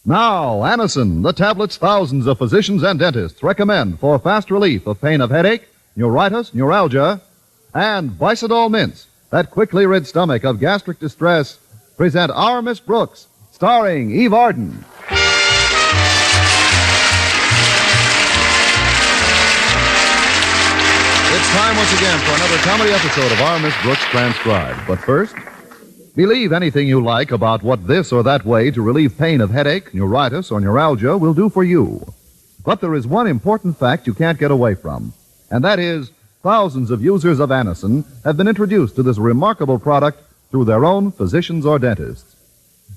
Now, Anacin, the tablets thousands of physicians and dentists recommend for fast relief of pain of headache, neuritis, neuralgia, and Bicidol Mints, that quickly rid stomach of gastric distress, present Our Miss Brooks, starring Eve Arden. It's time once again for another comedy episode of Our Miss Brooks Transcribed. But first, believe anything you like about what this or that way to relieve pain of headache, neuritis, or neuralgia will do for you. But there is one important fact you can't get away from, and that is thousands of users of Anacin have been introduced to this remarkable product through their own physicians or dentists.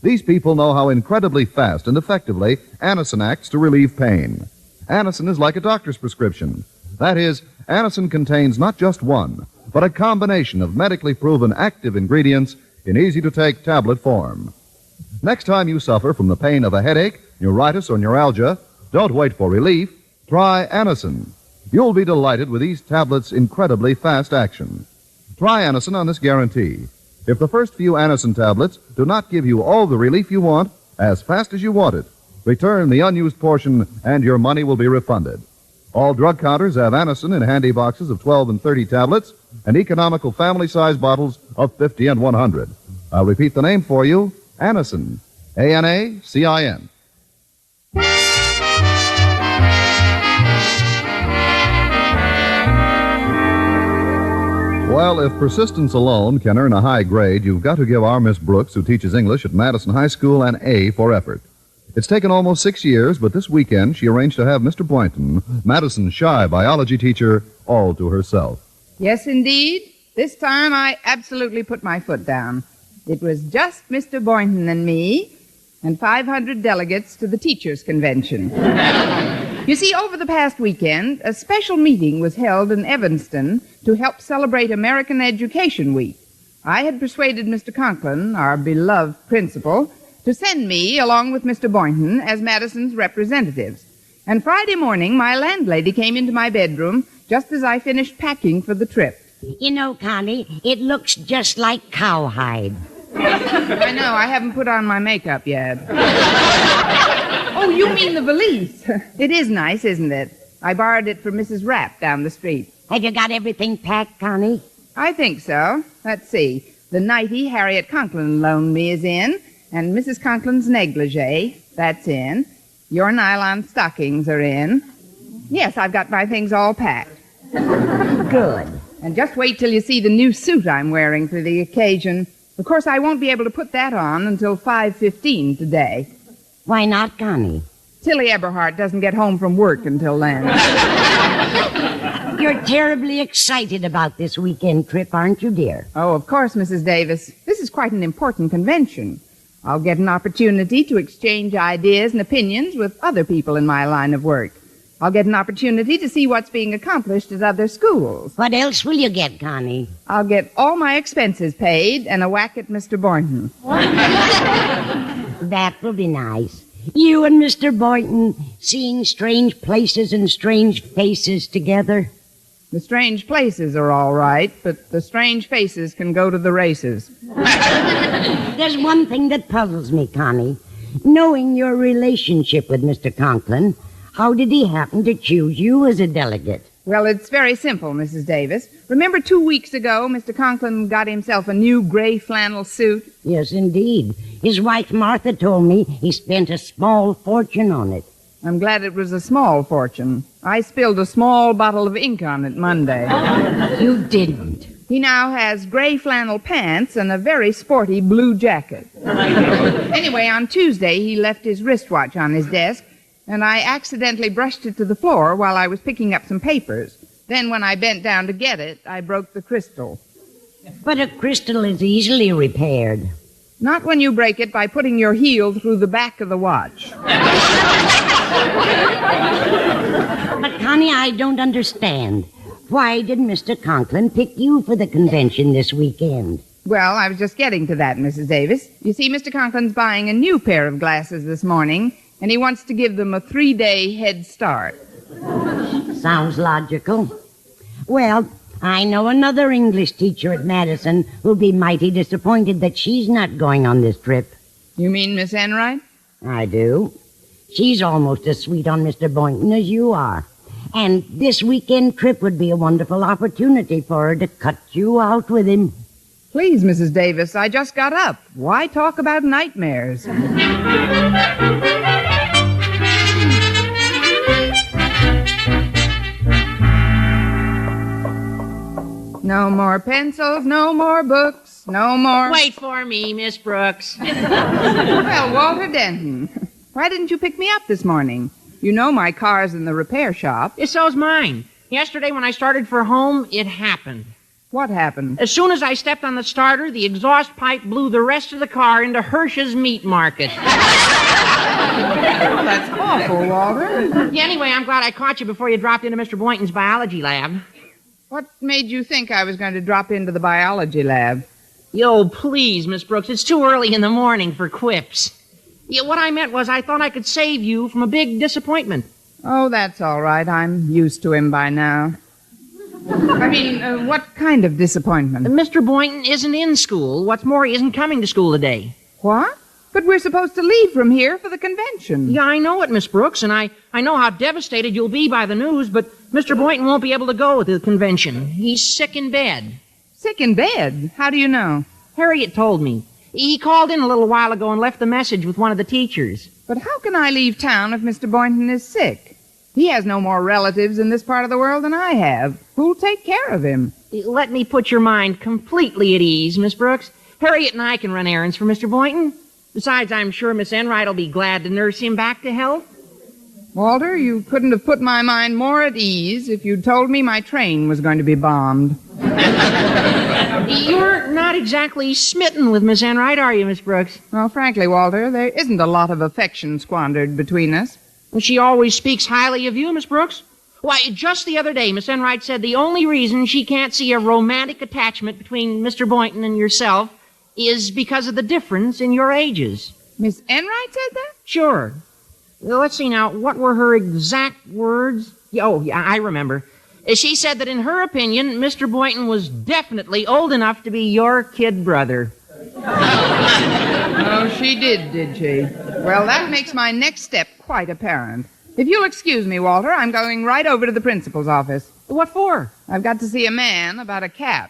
These people know how incredibly fast and effectively Anacin acts to relieve pain. Anacin is like a doctor's prescription. That is, Anacin contains not just one, but a combination of medically proven active ingredients in easy-to-take tablet form. Next time you suffer from the pain of a headache, neuritis, or neuralgia, don't wait for relief. Try Anacin. You'll be delighted with these tablets' incredibly fast action. Try Anacin on this guarantee. If the first few Anacin tablets do not give you all the relief you want as fast as you want it, return the unused portion and your money will be refunded. All drug counters have Anacin in handy boxes of 12 and 30 tablets and economical family-size bottles of 50 and 100. I'll repeat the name for you, Anacin. A-N-A-C-I-N. Well, if persistence alone can earn a high grade, you've got to give our Miss Brooks, who teaches English at Madison High School, an A for effort. It's taken almost 6 years, but this weekend she arranged to have Mr. Boynton, Madison's shy biology teacher, all to herself. Yes, indeed. This time I absolutely put my foot down. It was just Mr. Boynton and me and 500 delegates to the teachers' convention. You see, over the past weekend, a special meeting was held in Evanston to help celebrate American Education Week. I had persuaded Mr. Conklin, our beloved principal, to send me, along with Mr. Boynton, as Madison's representatives. And Friday morning, my landlady came into my bedroom just as I finished packing for the trip. You know, Connie, it looks just like cowhide. I know, I haven't put on my makeup yet. Oh, you mean the valise. It is nice, isn't it? I borrowed it from Mrs. Rapp down the street. Have you got everything packed, Connie? I think so. Let's see. The nightie Harriet Conklin loaned me is in, and Mrs. Conklin's negligee, that's in. Your nylon stockings are in. Yes, I've got my things all packed. Good. And just wait till you see the new suit I'm wearing for the occasion. Of course, I won't be able to put that on until 5:15 today. Why not, Connie? Tilly Eberhardt doesn't get home from work until then. You're terribly excited about this weekend trip, aren't you, dear? Oh, of course, Mrs. Davis. This is quite an important convention. I'll get an opportunity to exchange ideas and opinions with other people in my line of work. I'll get an opportunity to see what's being accomplished at other schools. What else will you get, Connie? I'll get all my expenses paid and a whack at Mr. Boynton. That will be nice. You and Mr. Boynton seeing strange places and strange faces together. The strange places are all right, but the strange faces can go to the races. There's one thing that puzzles me, Connie. Knowing your relationship with Mr. Conklin, how did he happen to choose you as a delegate? Well, it's very simple, Mrs. Davis. Remember 2 weeks ago, Mr. Conklin got himself a new gray flannel suit? Yes, indeed. His wife Martha told me he spent a small fortune on it. I'm glad it was a small fortune. I spilled a small bottle of ink on it Monday. You didn't. He now has gray flannel pants and a very sporty blue jacket. Anyway, on Tuesday, he left his wristwatch on his desk, and I accidentally brushed it to the floor while I was picking up some papers. Then when I bent down to get it, I broke the crystal. But a crystal is easily repaired. Not when you break it by putting your heel through the back of the watch. But, Connie, I don't understand. Why did Mr. Conklin pick you for the convention this weekend? Well, I was just getting to that, Mrs. Davis. You see, Mr. Conklin's buying a new pair of glasses this morning, and he wants to give them a 3-day head start. Sounds logical. Well, I know another English teacher at Madison who'll be mighty disappointed that she's not going on this trip. You mean Miss Enright? I do. She's almost as sweet on Mr. Boynton as you are. And this weekend trip would be a wonderful opportunity for her to cut you out with him. Please, Mrs. Davis, I just got up. Why talk about nightmares? No more pencils, no more books, no more... Wait for me, Miss Brooks. Well, Walter Denton, why didn't you pick me up this morning? You know my car's in the repair shop. So's mine. Yesterday when I started for home, it happened. What happened? As soon as I stepped on the starter, the exhaust pipe blew the rest of the car into Hirsch's Meat Market. Oh, that's awful, Walter. Yeah, anyway, I'm glad I caught you before you dropped into Mr. Boynton's biology lab. What made you think I was going to drop into the biology lab? Yo, please, Miss Brooks, it's too early in the morning for quips. Yeah, what I meant was I thought I could save you from a big disappointment. Oh, that's all right. I'm used to him by now. I mean, what kind of disappointment? Mr. Boynton isn't in school. What's more, he isn't coming to school today. What? But we're supposed to leave from here for the convention. Yeah, I know it, Miss Brooks, and I know how devastated you'll be by the news, but Mr. Boynton won't be able to go to the convention. He's sick in bed. Sick in bed? How do you know? Harriet told me. He called in a little while ago and left a message with one of the teachers. But how can I leave town if Mr. Boynton is sick? He has no more relatives in this part of the world than I have. Who'll take care of him? Let me put your mind completely at ease, Miss Brooks. Harriet and I can run errands for Mr. Boynton. Besides, I'm sure Miss Enright will be glad to nurse him back to health. Walter, you couldn't have put my mind more at ease if you'd told me my train was going to be bombed. You're not exactly smitten with Miss Enright, are you, Miss Brooks? Well, frankly, Walter, there isn't a lot of affection squandered between us. And she always speaks highly of you, Miss Brooks? Why, just the other day, Miss Enright said the only reason she can't see a romantic attachment between Mr. Boynton and yourself is because of the difference in your ages. Miss Enright said that? Sure. Well, let's see now. What were her exact words? Oh, yeah, I remember. She said that in her opinion, Mr. Boynton was definitely old enough to be your kid brother. Oh, she did she? Well, that makes my next step quite apparent. If you'll excuse me, Walter, I'm going right over to the principal's office. What for? I've got to see a man about a cat.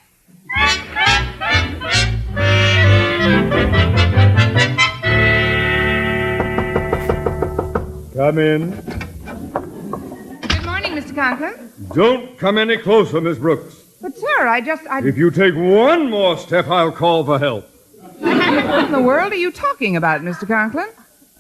Come in. Good morning, Mr. Conklin. Don't come any closer, Miss Brooks. But, sir, If you take one more step, I'll call for help. What in the world are you talking about, Mr. Conklin?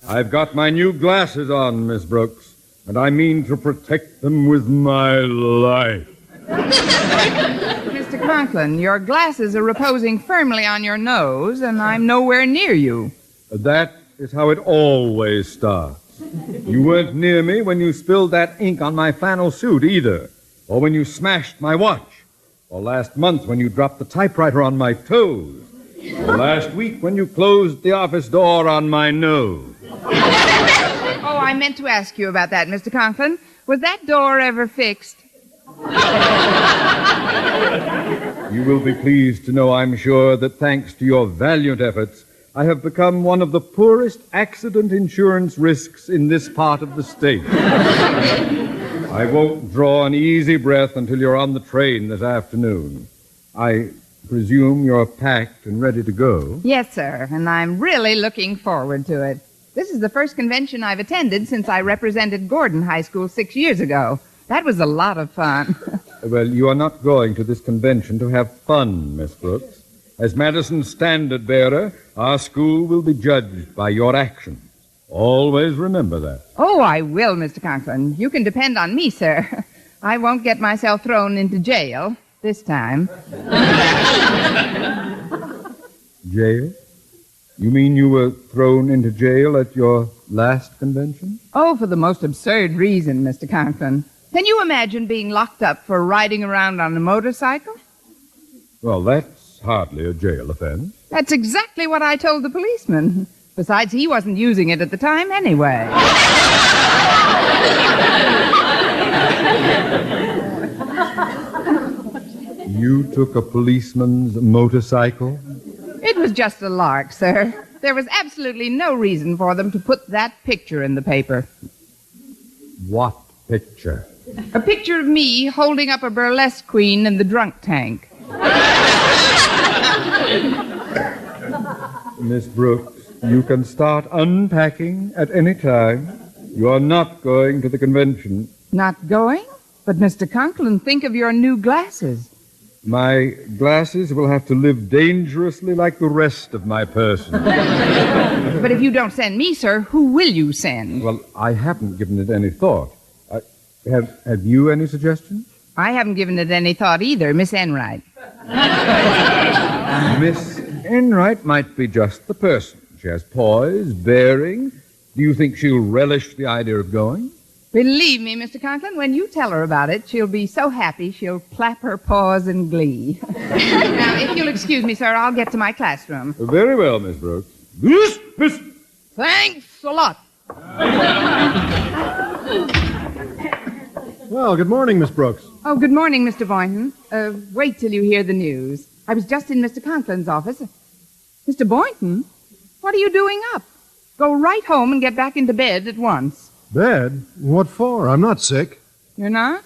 I've got my new glasses on, Miss Brooks, and I mean to protect them with my life. Mr. Conklin, your glasses are reposing firmly on your nose, and I'm nowhere near you. That is how it always starts. You weren't near me when you spilled that ink on my flannel suit either, or when you smashed my watch, or last month when you dropped the typewriter on my toes, or last week when you closed the office door on my nose. Oh, I meant to ask you about that, Mr. Conklin. Was that door ever fixed? You will be pleased to know, I'm sure, that thanks to your valiant efforts, I have become one of the poorest accident insurance risks in this part of the state. I won't draw an easy breath until you're on the train this afternoon. I presume you're packed and ready to go. Yes, sir, and I'm really looking forward to it. This is the first convention I've attended since I represented Gordon High School 6 years ago. That was a lot of fun. Well, you are not going to this convention to have fun, Miss Brooks. As Madison's standard bearer, our school will be judged by your actions. Always remember that. Oh, I will, Mr. Conklin. You can depend on me, sir. I won't get myself thrown into jail this time. Jail? You mean you were thrown into jail at your last convention? Oh, for the most absurd reason, Mr. Conklin. Can you imagine being locked up for riding around on a motorcycle? Well, that's hardly a jail offense. That's exactly what I told the policeman. Besides, he wasn't using it at the time anyway. You took a policeman's motorcycle? It was just a lark, sir. There was absolutely no reason for them to put that picture in the paper. What picture? A picture of me holding up a burlesque queen in the drunk tank. Miss Brooks, you can start unpacking at any time. You are not going to the convention. Not going? But, Mr. Conklin, think of your new glasses. My glasses will have to live dangerously like the rest of my person. But if you don't send me, sir, who will you send? Well, I haven't given it any thought. Have you any suggestions? I haven't given it any thought either, Miss Enright. Miss Enright might be just the person. She has poise, bearing. Do you think she'll relish the idea of going? Believe me, Mr. Conklin, when you tell her about it, she'll be so happy she'll clap her paws in glee. Now, if you'll excuse me, sir, I'll get to my classroom. Very well, Miss Brooks. Miss... Thanks a lot. Well, good morning, Miss Brooks. Oh, good morning, Mr. Boynton. Wait till you hear the news. I was just in Mr. Conklin's office. Mr. Boynton, what are you doing up? Go right home and get back into bed at once. Bed? What for? I'm not sick. You're not?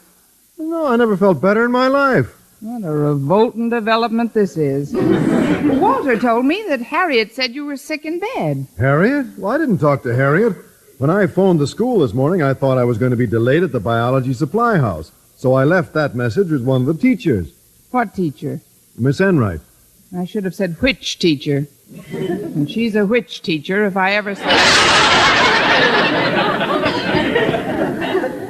No, I never felt better in my life. What a revolting development this is. Walter told me that Harriet said you were sick in bed. Harriet? Well, I didn't talk to Harriet. When I phoned the school this morning, I thought I was going to be delayed at the biology supply house. So I left that message with one of the teachers. What teacher? Miss Enright. I should have said which teacher. And she's a witch teacher if I ever saw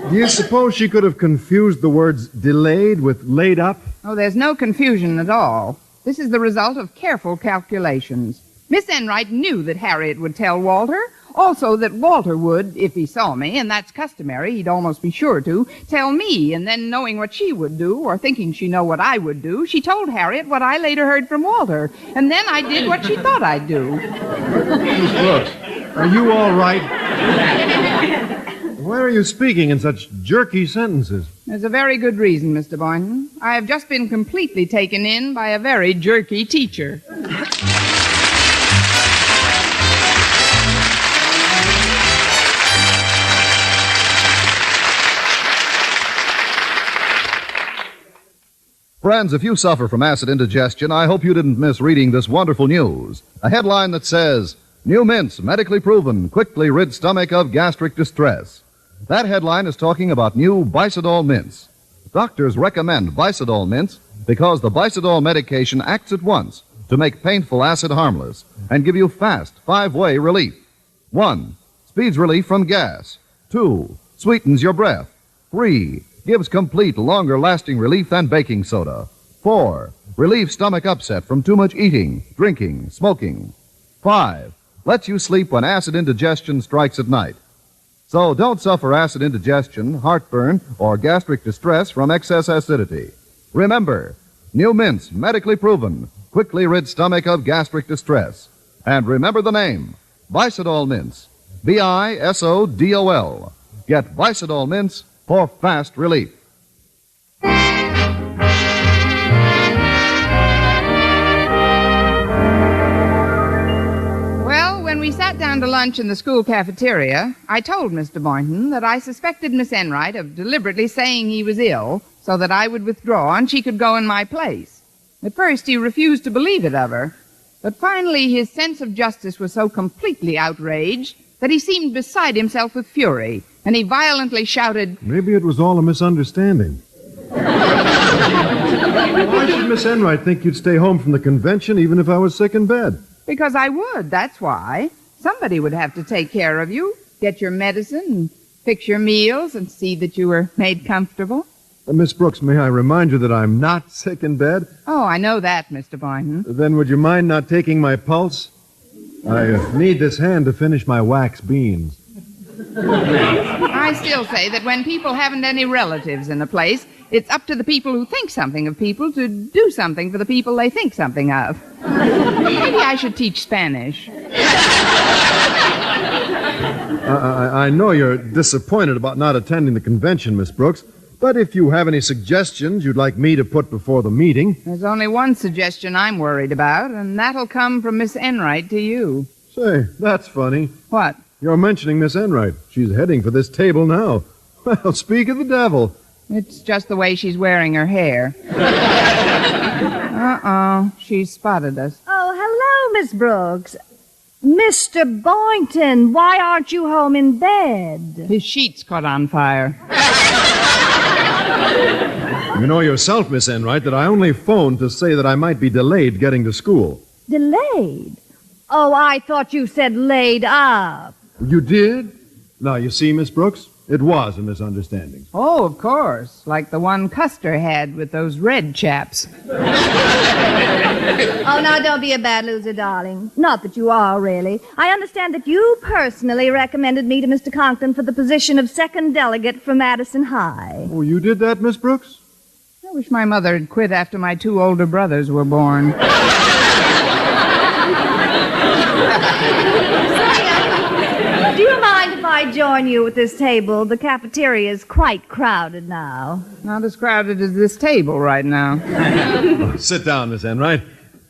Do you suppose she could have confused the words delayed with laid up? Oh, there's no confusion at all. This is the result of careful calculations. Miss Enright knew that Harriet would tell Walter. Also that Walter would, if he saw me, and that's customary, he'd almost be sure to, tell me, and then knowing what she would do, or thinking she know what I would do, she told Harriet what I later heard from Walter, and then I did what she thought I'd do. Miss Brooks, are you all right? Why are you speaking in such jerky sentences? There's a very good reason, Mr. Boynton. I have just been completely taken in by a very jerky teacher. Friends, if you suffer from acid indigestion, I hope you didn't miss reading this wonderful news. A headline that says, New mints, medically proven, quickly rid stomach of gastric distress. That headline is talking about new Bicidol mints. Doctors recommend Bicidol mints because the Bicidol medication acts at once to make painful acid harmless and give you fast, 5-way relief. 1. Speeds relief from gas. 2. Sweetens your breath. 3. Gives complete, longer-lasting relief than baking soda. 4. Relieves stomach upset from too much eating, drinking, smoking. 5. Lets you sleep when acid indigestion strikes at night. So don't suffer acid indigestion, heartburn, or gastric distress from excess acidity. Remember, new mints, medically proven, quickly rid stomach of gastric distress. And remember the name, Bicidol mints. Bisodol. Get Bicidol mints for fast relief. Well, when we sat down to lunch in the school cafeteria, I told Mr. Boynton that I suspected Miss Enright of deliberately saying he was ill so that I would withdraw and she could go in my place. At first, he refused to believe it of her, but finally his sense of justice was so completely outraged that he seemed beside himself with fury, and he violently shouted, Maybe it was all a misunderstanding. Why should Miss Enright think you'd stay home from the convention even if I was sick in bed? Because I would, that's why. Somebody would have to take care of you, get your medicine, and fix your meals, and see that you were made comfortable. Miss Brooks, may I remind you that I'm not sick in bed? Oh, I know that, Mr. Boynton. Then would you mind not taking my pulse? I need this hand to finish my wax beans. I still say that when people haven't any relatives in a place, it's up to the people who think something of people to do something for the people they think something of. Maybe I should teach Spanish. I know you're disappointed about not attending the convention, Miss Brooks, but if you have any suggestions you'd like me to put before the meeting... There's only one suggestion I'm worried about, and that'll come from Miss Enright to you. Say, that's funny. What? You're mentioning Miss Enright. She's heading for this table now. Well, speak of the devil. It's just the way she's wearing her hair. Uh-oh. She's spotted us. Oh, hello, Miss Brooks. Mr. Boynton, why aren't you home in bed? His sheets caught on fire. You know yourself, Miss Enright, that I only phoned to say that I might be delayed getting to school. Delayed? Oh, I thought you said laid up. You did? Now, you see, Miss Brooks, it was a misunderstanding. Oh, of course. Like the one Custer had with those red chaps. Oh, now don't be a bad loser, darling. Not that you are, really. I understand that you personally recommended me to Mr. Conklin for the position of second delegate for Madison High. Oh, you did that, Miss Brooks? I wish my mother had quit after my 2 older brothers were born. Do you mind if I join you at this table? The cafeteria is quite crowded now. Not as crowded as this table right now. Sit down, Miss Enright.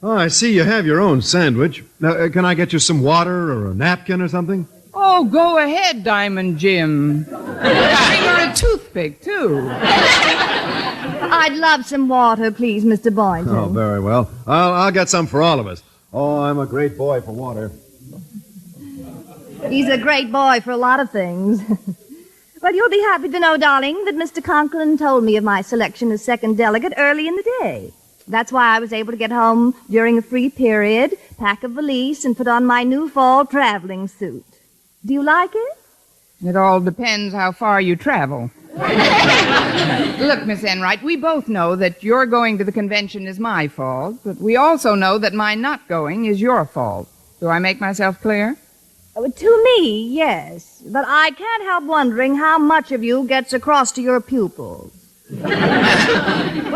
Oh, I see you have your own sandwich. Now, can I get you some water or a napkin or something? Oh, go ahead, Diamond Jim. Bring her a toothpick, too. I'd love some water, please, Mr. Boynton. Oh, very well. I'll get some for all of us. Oh, I'm a great boy for water. He's a great boy for a lot of things. Well, you'll be happy to know, darling, that Mr. Conklin told me of my selection as second delegate early in the day. That's why I was able to get home during a free period, pack a valise, and put on my new fall traveling suit. Do you like it? It all depends how far you travel. Look, Miss Enright, we both know that your going to the convention is my fault, but we also know that my not going is your fault. Do I make myself clear? To me, yes. But I can't help wondering how much of you gets across to your pupils. Well,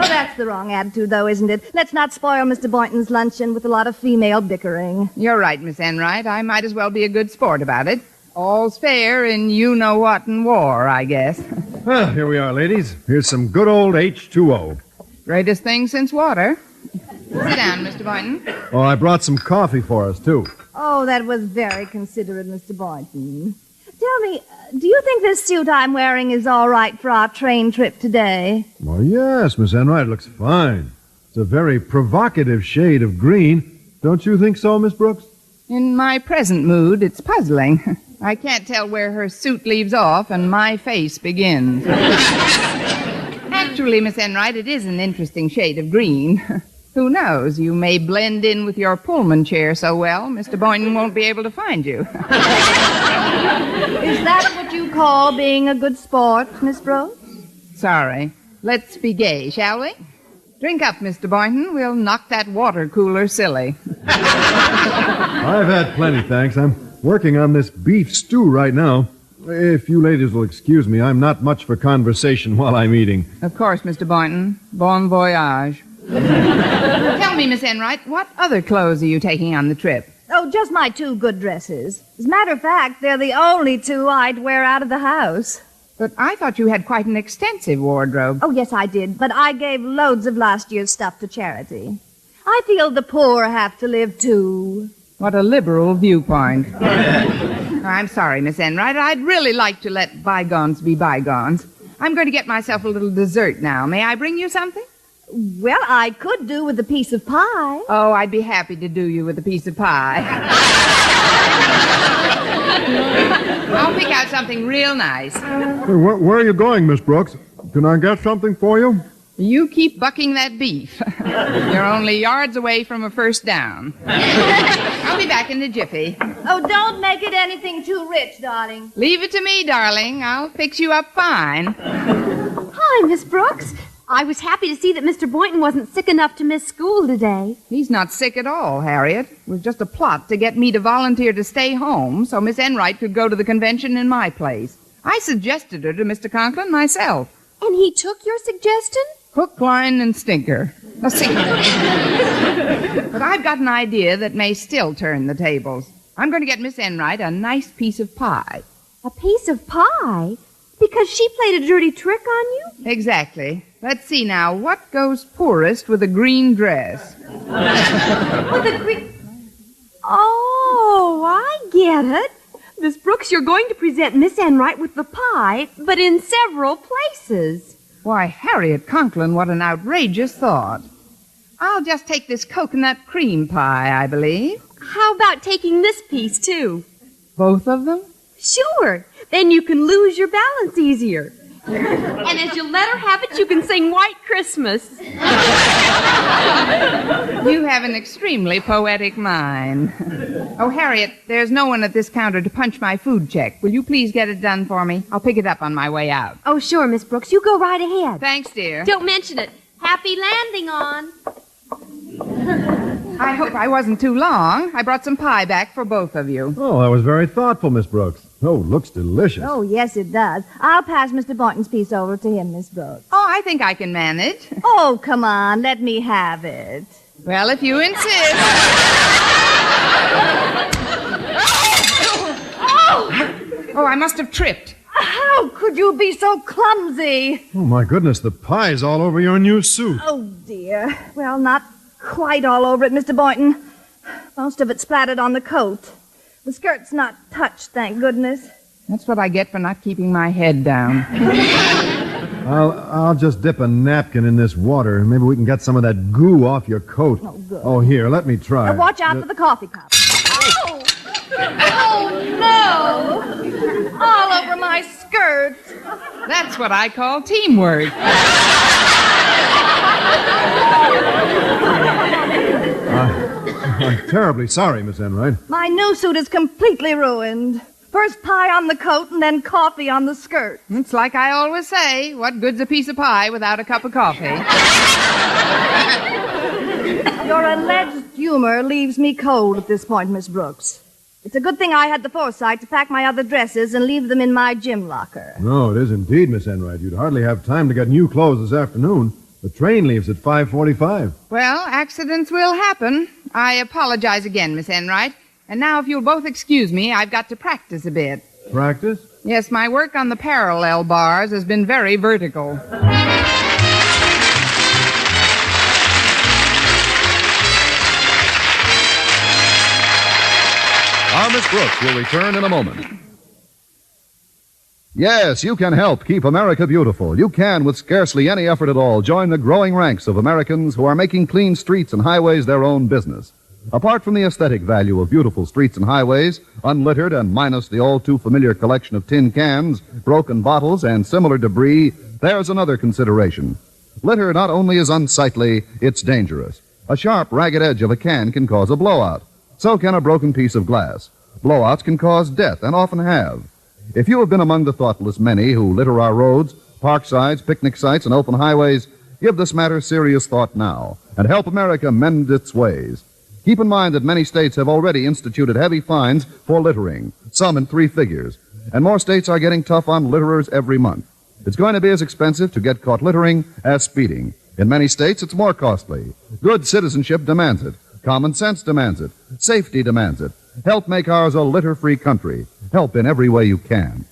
that's the wrong attitude, though, isn't it? Let's not spoil Mr. Boynton's luncheon with a lot of female bickering. You're right, Miss Enright. I might as well be a good sport about it. All's fair in you-know-what in war, I guess. Well, here we are, ladies. Here's some good old H2O. Greatest thing since water. Sit down, Mr. Boynton. Oh, I brought some coffee for us, too. Oh, that was very considerate, Mr. Boynton. Tell me, do you think this suit I'm wearing is all right for our train trip today? Oh, yes, Miss Enright. It looks fine. It's a very provocative shade of green. Don't you think so, Miss Brooks? In my present mood, it's puzzling. I can't tell where her suit leaves off and my face begins. Actually, Miss Enright, it is an interesting shade of green. Who knows? You may blend in with your Pullman chair so well, Mr. Boynton won't be able to find you. Is that what you call being a good sport, Miss Brooks? Sorry. Let's be gay, shall we? Drink up, Mr. Boynton. We'll knock that water cooler silly. I've had plenty, thanks. I'm working on this beef stew right now. If you ladies will excuse me, I'm not much for conversation while I'm eating. Of course, Mr. Boynton. Bon voyage. Tell me, Miss Enright, what other clothes are you taking on the trip? Oh, just my 2 good dresses. As a matter of fact, they're the only 2 I'd wear out of the house. But I thought you had quite an extensive wardrobe. Oh, yes, I did. But I gave loads of last year's stuff to charity. I feel the poor have to live, too. What a liberal viewpoint. I'm sorry, Miss Enright. I'd really like to let bygones be bygones. I'm going to get myself a little dessert now. May I bring you something? Well, I could do with a piece of pie. Oh, I'd be happy to do you with a piece of pie. I'll pick out something real nice. Hey, where are you going, Miss Brooks? Can I get something for you? You keep bucking that beef. You're only yards away from a first down. I'll be back in a jiffy. Oh, don't make it anything too rich, darling. Leave it to me, darling. I'll fix you up fine. Hi, Miss Brooks. I was happy to see that Mr. Boynton wasn't sick enough to miss school today. He's not sick at all, Harriet. It was just a plot to get me to volunteer to stay home so Miss Enright could go to the convention in my place. I suggested her to Mr. Conklin myself. And he took your suggestion? Hook, line, and stinker. But I've got an idea that may still turn the tables. I'm going to get Miss Enright a nice piece of pie. A piece of pie? Because she played a dirty trick on you? Exactly. Let's see now. What goes poorest with a green dress? With a green... Oh, Oh, I get it. Miss Brooks, you're going to present Miss Enright with the pie, but in several places. Why, Harriet Conklin, what an outrageous thought. I'll just take this coconut cream pie, I believe. How about taking this piece, too? Both of them? Sure. Then you can lose your balance easier. And as you let her have it, you can sing White Christmas. You have an extremely poetic mind. Oh, Harriet, there's no one at this counter to punch my food check. Will you please get it done for me? I'll pick it up on my way out. Oh, sure, Miss Brooks. You go right ahead. Thanks, dear. Don't mention it. Happy landing on. I hope I wasn't too long. I brought some pie back for both of you. Oh, that was very thoughtful, Miss Brooks. Oh, looks delicious. Oh, yes, it does. I'll pass Mr. Boynton's piece over to him, Miss Brooks. Oh, I think I can manage. Oh, come on. Let me have it. Well, if you insist. Oh, I must have tripped. How could you be so clumsy? Oh, my goodness, the pie's all over your new suit. Oh, dear. Well, not quite all over it, Mr. Boynton. Most of it splattered on the coat. The skirt's not touched, thank goodness. That's what I get for not keeping my head down. I'll just dip a napkin in this water. Maybe we can get some of that goo off your coat. Oh, good. Oh, here, let me try. Now watch out for the coffee cup. Oh! Oh, no! All over my skirt. That's what I call teamwork. I'm terribly sorry, Miss Enright. My new suit is completely ruined. First pie on the coat and then coffee on the skirt. It's like I always say, what good's a piece of pie without a cup of coffee? Your alleged humor leaves me cold at this point, Miss Brooks. It's a good thing I had the foresight to pack my other dresses and leave them in my gym locker. No, it is indeed, Miss Enright. You'd hardly have time to get new clothes this afternoon. The train leaves at 5:45. Well, accidents will happen. I apologize again, Miss Enright. And now, if you'll both excuse me, I've got to practice a bit. Practice? Yes, my work on the parallel bars has been very vertical. Our Miss Brooks will return in a moment. Yes, you can help keep America beautiful. You can, with scarcely any effort at all, join the growing ranks of Americans who are making clean streets and highways their own business. Apart from the aesthetic value of beautiful streets and highways, unlittered and minus the all-too-familiar collection of tin cans, broken bottles, and similar debris, there's another consideration. Litter not only is unsightly, it's dangerous. A sharp, ragged edge of a can can cause a blowout. So can a broken piece of glass. Blowouts can cause death, and often have. If you have been among the thoughtless many who litter our roads, parksides, picnic sites, and open highways, give this matter serious thought now and help America mend its ways. Keep in mind that many states have already instituted heavy fines for littering, some in 3 figures, and more states are getting tough on litterers every month. It's going to be as expensive to get caught littering as speeding. In many states, it's more costly. Good citizenship demands it. Common sense demands it. Safety demands it. Help make ours a litter-free country. Help in every way you can.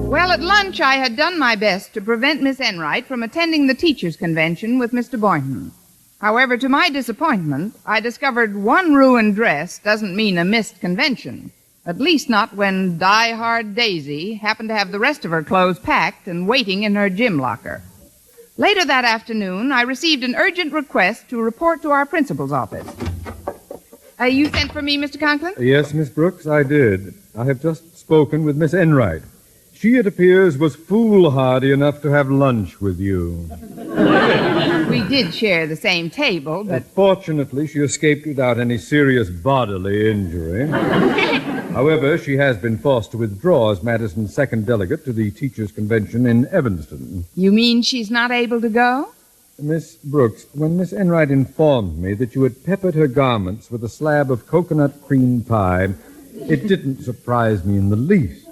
Well, at lunch I had done my best to prevent Miss Enright from attending the teachers' convention with Mr. Boynton. However, to my disappointment, I discovered one ruined dress doesn't mean a missed convention. At least not when die-hard Daisy happened to have the rest of her clothes packed and waiting in her gym locker. Later that afternoon, I received an urgent request to report to our principal's office. You sent for me, Mr. Conklin? Yes, Miss Brooks, I did. I have just spoken with Miss Enright. She, it appears, was foolhardy enough to have lunch with you. We did share the same table, but... Fortunately, she escaped without any serious bodily injury. However, she has been forced to withdraw as Madison's second delegate to the Teachers' Convention in Evanston. You mean she's not able to go? Miss Brooks, when Miss Enright informed me that you had peppered her garments with a slab of coconut cream pie, it didn't surprise me in the least.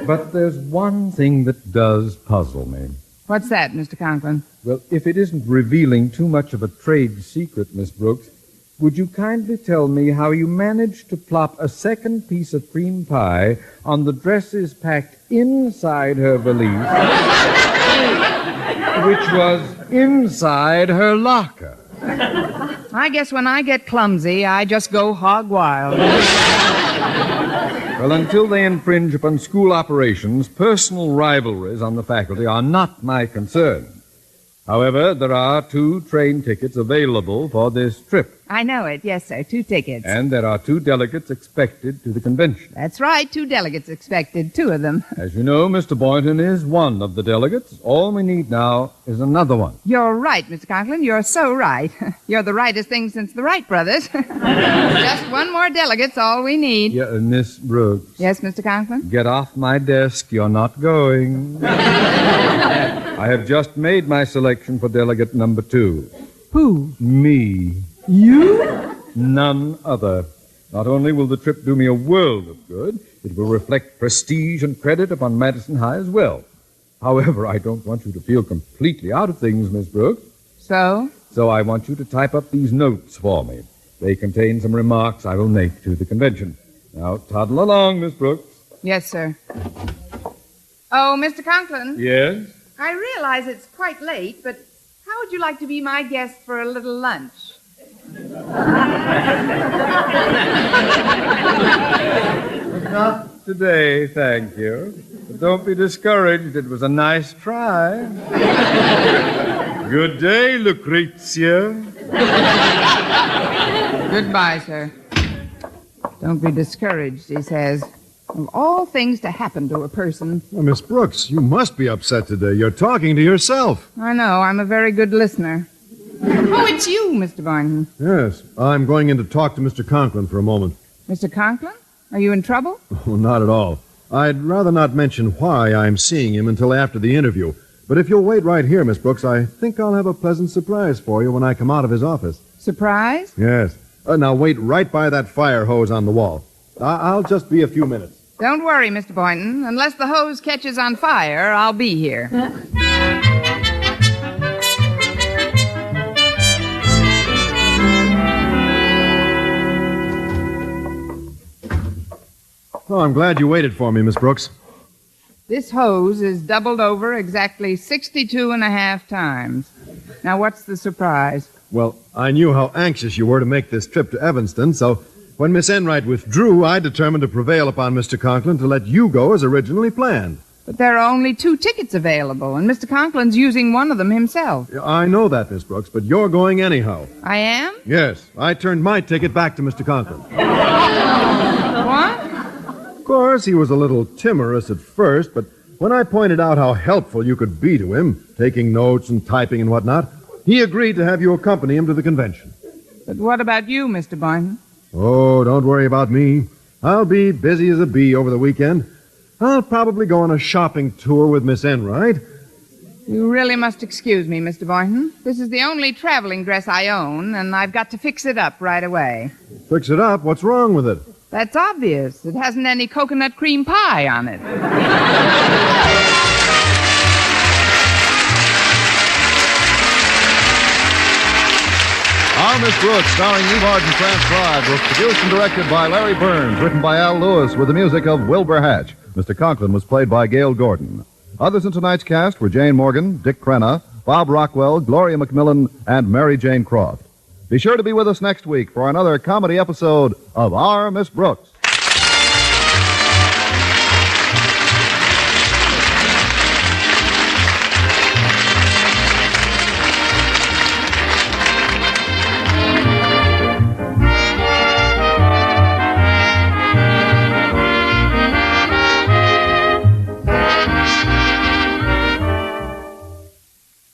But there's one thing that does puzzle me. What's that, Mr. Conklin? Well, if it isn't revealing too much of a trade secret, Miss Brooks, would you kindly tell me how you managed to plop a second piece of cream pie on the dresses packed inside her valise which was inside her locker. I guess when I get clumsy, I just go hog wild. Well, until they infringe upon school operations, personal rivalries on the faculty are not my concern. However, there are 2 train tickets available for this trip. I know it. Yes, sir. 2 tickets. And there are 2 delegates expected to the convention. That's right. 2 delegates expected. 2 of them. As you know, Mr. Boynton is one of the delegates. All we need now is another one. You're right, Mr. Conklin. You're so right. You're the rightest thing since the Wright brothers. Just 1 more delegate's all we need. Yeah, Miss Brooks. Yes, Mr. Conklin? Get off my desk. You're not going. I have just made my selection for delegate number 2. Who? Me. You? None other. Not only will the trip do me a world of good, it will reflect prestige and credit upon Madison High as well. However, I don't want you to feel completely out of things, Miss Brooks. So? So I want you to type up these notes for me. They contain some remarks I will make to the convention. Now, toddle along, Miss Brooks. Yes, sir. Oh, Mr. Conklin? Yes? I realize it's quite late, but how would you like to be my guest for a little lunch? Not today, thank you. But don't be discouraged. It was a nice try. Good day, Lucrezia. Goodbye, sir. Don't be discouraged, he says. Of all things to happen to a person. Well, Miss Brooks, you must be upset today. You're talking to yourself. I know. I'm a very good listener. Oh, it's you, Mr. Boynton. Yes, I'm going in to talk to Mr. Conklin for a moment. Mr. Conklin? Are you in trouble? Oh, not at all. I'd rather not mention why I'm seeing him until after the interview. But if you'll wait right here, Miss Brooks, I think I'll have a pleasant surprise for you when I come out of his office. Surprise? Yes. Now wait right by that fire hose on the wall. I'll just be a few minutes. Don't worry, Mr. Boynton. Unless the hose catches on fire, I'll be here. Oh, I'm glad you waited for me, Miss Brooks. This hose is doubled over exactly 62 and a half times. Now, what's the surprise? Well, I knew how anxious you were to make this trip to Evanston, so when Miss Enright withdrew, I determined to prevail upon Mr. Conklin to let you go as originally planned. But there are only 2 tickets available, and Mr. Conklin's using one of them himself. I know that, Miss Brooks, but you're going anyhow. I am? Yes, I turned my ticket back to Mr. Conklin. What? Of course, he was a little timorous at first, but when I pointed out how helpful you could be to him, taking notes and typing and whatnot, he agreed to have you accompany him to the convention. But what about you, Mr. Boynton? Oh, don't worry about me. I'll be busy as a bee over the weekend. I'll probably go on a shopping tour with Miss Enright. You really must excuse me, Mr. Boynton. This is the only traveling dress I own, and I've got to fix it up right away. Fix it up? What's wrong with it? That's obvious. It hasn't any coconut cream pie on it. Our Miss Brooks, starring Eve Arden, transcribed, was produced and directed by Larry Burns, written by Al Lewis, with the music of Wilbur Hatch. Mr. Conklin was played by Gail Gordon. Others in tonight's cast were Jane Morgan, Dick Crenna, Bob Rockwell, Gloria McMillan, and Mary Jane Croft. Be sure to be with us next week for another comedy episode of Our Miss Brooks.